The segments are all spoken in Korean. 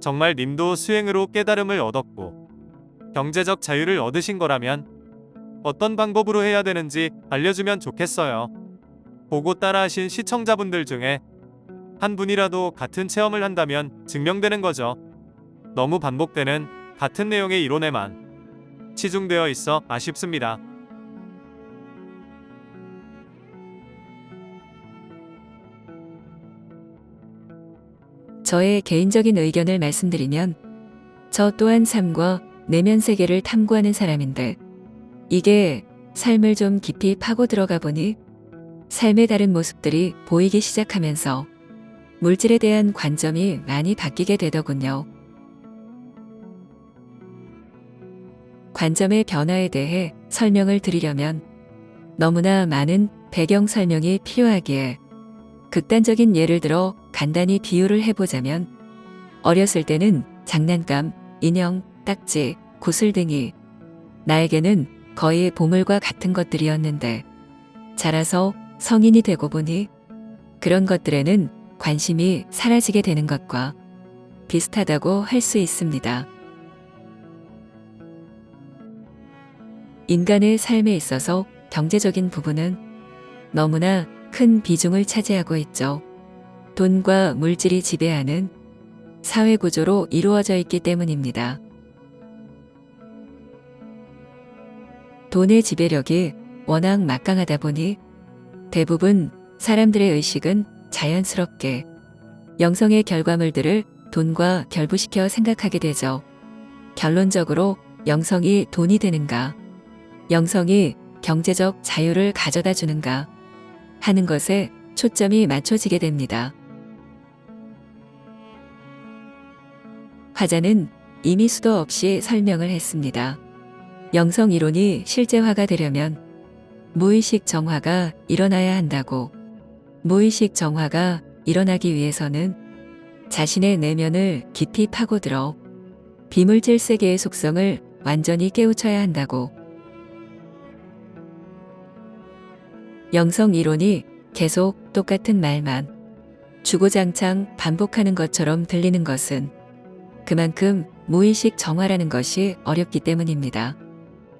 정말 님도 수행으로 깨달음을 얻었고 경제적 자유를 얻으신 거라면 어떤 방법으로 해야 되는지 알려주면 좋겠어요. 보고 따라하신 시청자분들 중에 한 분이라도 같은 체험을 한다면 증명되는 거죠. 너무 반복되는 같은 내용의 이론에만 치중되어 있어 아쉽습니다. 저의 개인적인 의견을 말씀드리면 저 또한 삶과 내면 세계를 탐구하는 사람인데 이게 삶을 좀 깊이 파고 들어가 보니 삶의 다른 모습들이 보이기 시작하면서 물질에 대한 관점이 많이 바뀌게 되더군요. 관점의 변화에 대해 설명을 드리려면 너무나 많은 배경 설명이 필요하기에 극단적인 예를 들어 간단히 비유를 해보자면 어렸을 때는 장난감, 인형, 딱지, 구슬등이 나에게는 거의 보물과 같은 것들이었는데 자라서 성인이 되고 보니 그런 것들에는 관심이 사라지게 되는 것과 비슷하다고 할 수 있습니다. 인간의 삶에 있어서 경제적인 부분은 너무나 큰 비중을 차지하고 있죠. 돈과 물질이 지배하는 사회 구조로 이루어져 있기 때문입니다. 돈의 지배력이 워낙 막강하다 보니 대부분 사람들의 의식은 자연스럽게 영성의 결과물들을 돈과 결부시켜 생각하게 되죠. 결론적으로 영성이 돈이 되는가, 영성이 경제적 자유를 가져다 주는가 하는 것에 초점이 맞춰지게 됩니다. 화자는 이미 수도 없이 설명을 했습니다. 영성 이론이 실제화가 되려면 무의식 정화가 일어나야 한다고. 무의식 정화가 일어나기 위해서는 자신의 내면을 깊이 파고들어 비물질 세계의 속성을 완전히 깨우쳐야 한다고. 영성 이론이 계속 똑같은 말만 주구장창 반복하는 것처럼 들리는 것은 그만큼 무의식 정화라는 것이 어렵기 때문입니다.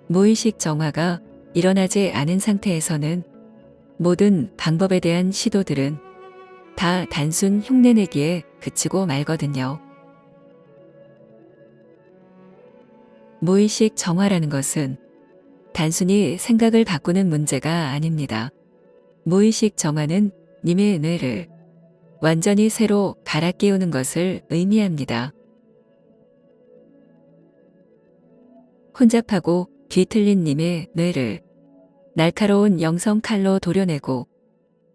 무의식 정화가 일어나지 않은 상태에서는 모든 방법에 대한 시도들은 다 단순 흉내내기에 그치고 말거든요. 무의식 정화라는 것은 단순히 생각을 바꾸는 문제가 아닙니다. 무의식 정화는 님의 뇌를 완전히 새로 갈아 끼우는 것을 의미합니다. 혼잡하고 뒤틀린 님의 뇌를 날카로운 영성 칼로 도려내고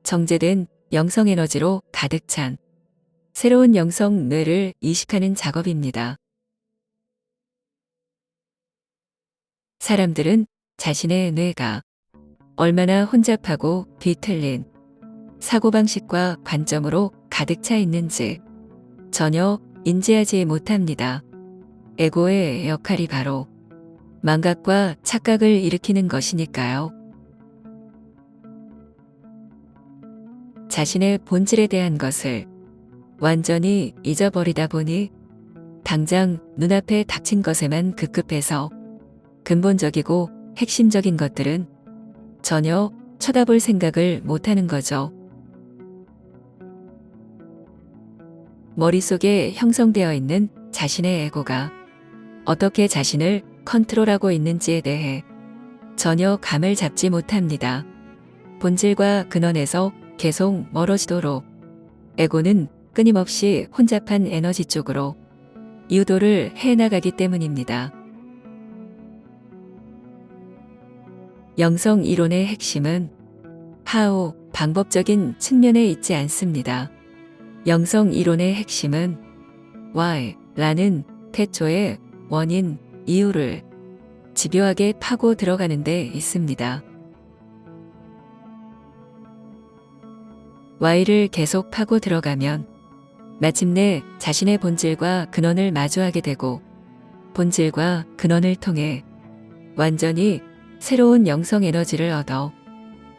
정제된 영성 에너지로 가득 찬 새로운 영성 뇌를 이식하는 작업입니다. 사람들은 자신의 뇌가 얼마나 혼잡하고 뒤틀린 사고방식과 관점으로 가득 차 있는지 전혀 인지하지 못합니다. 에고의 역할이 바로 망각과 착각을 일으키는 것이니까요. 자신의 본질에 대한 것을 완전히 잊어버리다 보니 당장 눈앞에 닥친 것에만 급급해서 근본적이고 핵심적인 것들은 전혀 쳐다볼 생각을 못하는 거죠. 머릿속에 형성되어 있는 자신의 에고가 어떻게 자신을 컨트롤하고 있는지에 대해 전혀 감을 잡지 못합니다. 본질과 근원에서 계속 멀어지도록 에고는 끊임없이 혼잡한 에너지 쪽으로 유도를 해나가기 때문입니다. 영성 이론의 핵심은 how, 방법적인 측면에 있지 않습니다. 영성 이론의 핵심은 why 라는 태초의 원인, 이유를 집요하게 파고 들어가는 데 있습니다. why를 계속 파고 들어가면 마침내 자신의 본질과 근원을 마주하게 되고 본질과 근원을 통해 완전히 새로운 영성 에너지를 얻어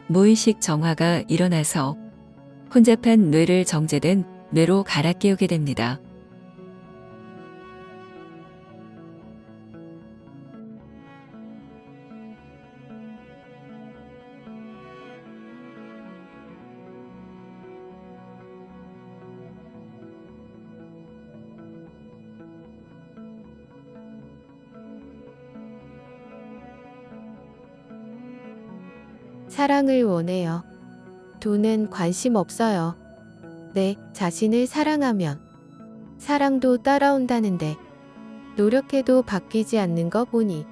무의식 정화가 일어나서 혼잡한 뇌를 정제된 뇌로 갈아 끼우게 됩니다. 사랑을 원해요. 돈은 관심 없어요. 내 자신을 사랑하면 사랑도 따라온다는데 노력해도 바뀌지 않는 거 보니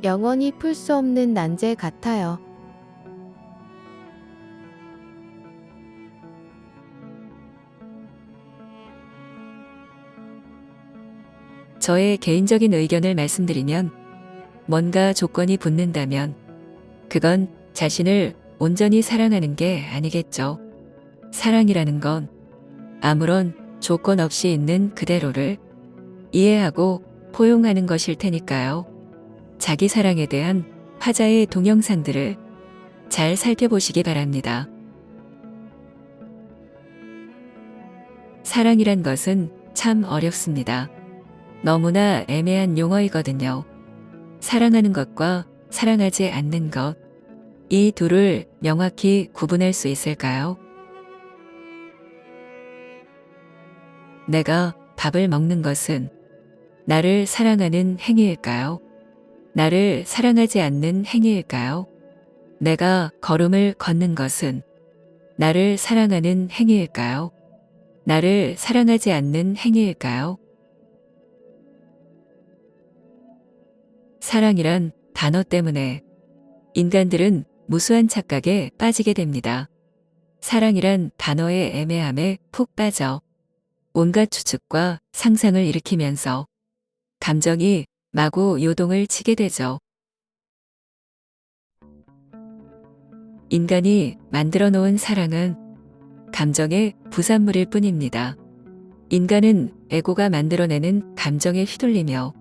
영원히 풀 수 없는 난제 같아요. 저의 개인적인 의견을 말씀드리면 뭔가 조건이 붙는다면 그건 자신을 온전히 사랑하는 게 아니겠죠. 사랑이라는 건 아무런 조건 없이 있는 그대로를 이해하고 포용하는 것일 테니까요. 자기 사랑에 대한 화자의 동영상들을 잘 살펴보시기 바랍니다. 사랑이란 것은 참 어렵습니다. 너무나 애매한 용어이거든요. 사랑하는 것과 사랑하지 않는 것, 이 둘을 명확히 구분할 수 있을까요? 내가 밥을 먹는 것은 나를 사랑하는 행위일까요? 나를 사랑하지 않는 행위일까요? 내가 걸음을 걷는 것은 나를 사랑하는 행위일까요? 나를 사랑하지 않는 행위일까요? 사랑이란 단어 때문에 인간들은 무수한 착각에 빠지게 됩니다. 사랑이란 단어의 애매함에 푹 빠져 온갖 추측과 상상을 일으키면서 감정이 마구 요동을 치게 되죠. 인간이 만들어 놓은 사랑은 감정의 부산물일 뿐입니다. 인간은 에고가 만들어내는 감정에 휘둘리며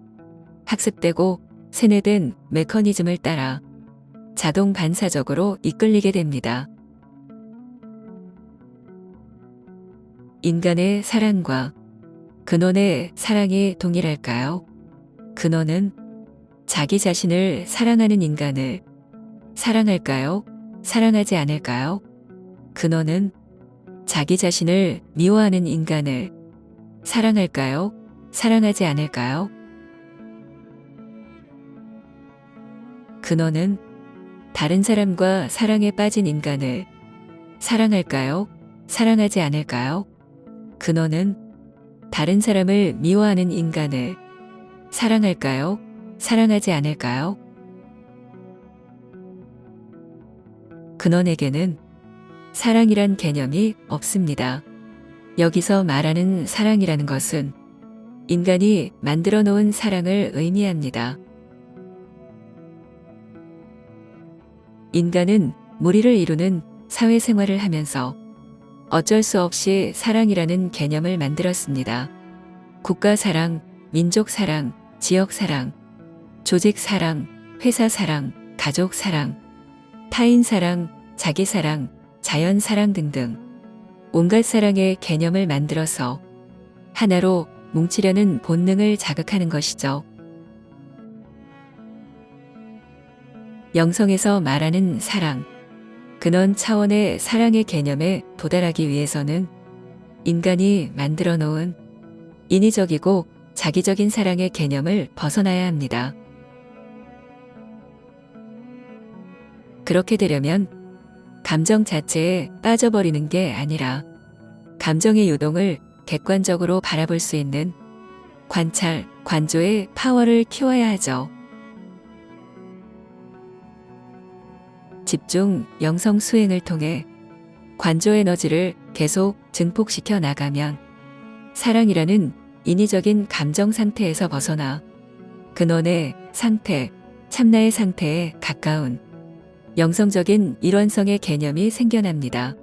학습되고 세뇌된 메커니즘을 따라 자동 반사적으로 이끌리게 됩니다. 인간의 사랑과 근원의 사랑이 동일할까요? 근원은 자기 자신을 사랑하는 인간을 사랑할까요? 사랑하지 않을까요? 근원은 자기 자신을 미워하는 인간을 사랑할까요? 사랑하지 않을까요? 근원은 다른 사람과 사랑에 빠진 인간을 사랑할까요? 사랑하지 않을까요? 근원은 다른 사람을 미워하는 인간을 사랑할까요? 사랑하지 않을까요? 근원에게는 사랑이란 개념이 없습니다. 여기서 말하는 사랑이라는 것은 인간이 만들어 놓은 사랑을 의미합니다. 인간은 무리를 이루는 사회생활을 하면서 어쩔 수 없이 사랑이라는 개념을 만들었습니다. 국가 사랑, 민족 사랑, 지역 사랑, 조직 사랑, 회사 사랑, 가족 사랑, 타인 사랑, 자기 사랑, 자연 사랑 등등 온갖 사랑의 개념을 만들어서 하나로 뭉치려는 본능을 자극하는 것이죠. 영성에서 말하는 사랑, 근원 차원의 사랑의 개념에 도달하기 위해서는 인간이 만들어 놓은 인위적이고 자기적인 사랑의 개념을 벗어나야 합니다. 그렇게 되려면 감정 자체에 빠져버리는 게 아니라 감정의 요동을 객관적으로 바라볼 수 있는 관찰, 관조의 파워를 키워야 하죠. 집중, 영성 수행을 통해 관조 에너지를 계속 증폭시켜 나가면 사랑이라는 인위적인 감정 상태에서 벗어나 근원의 상태, 참나의 상태에 가까운 영성적인 일원성의 개념이 생겨납니다.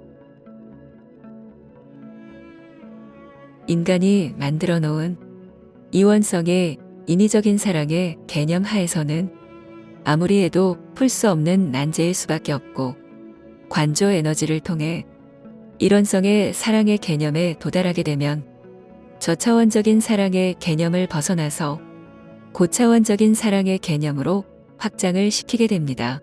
인간이 만들어 놓은 이원성의 인위적인 사랑의 개념 하에서는 아무리 해도 풀 수 없는 난제일 수밖에 없고 관조 에너지를 통해 일원성의 사랑의 개념에 도달하게 되면 저차원적인 사랑의 개념을 벗어나서 고차원적인 사랑의 개념으로 확장을 시키게 됩니다.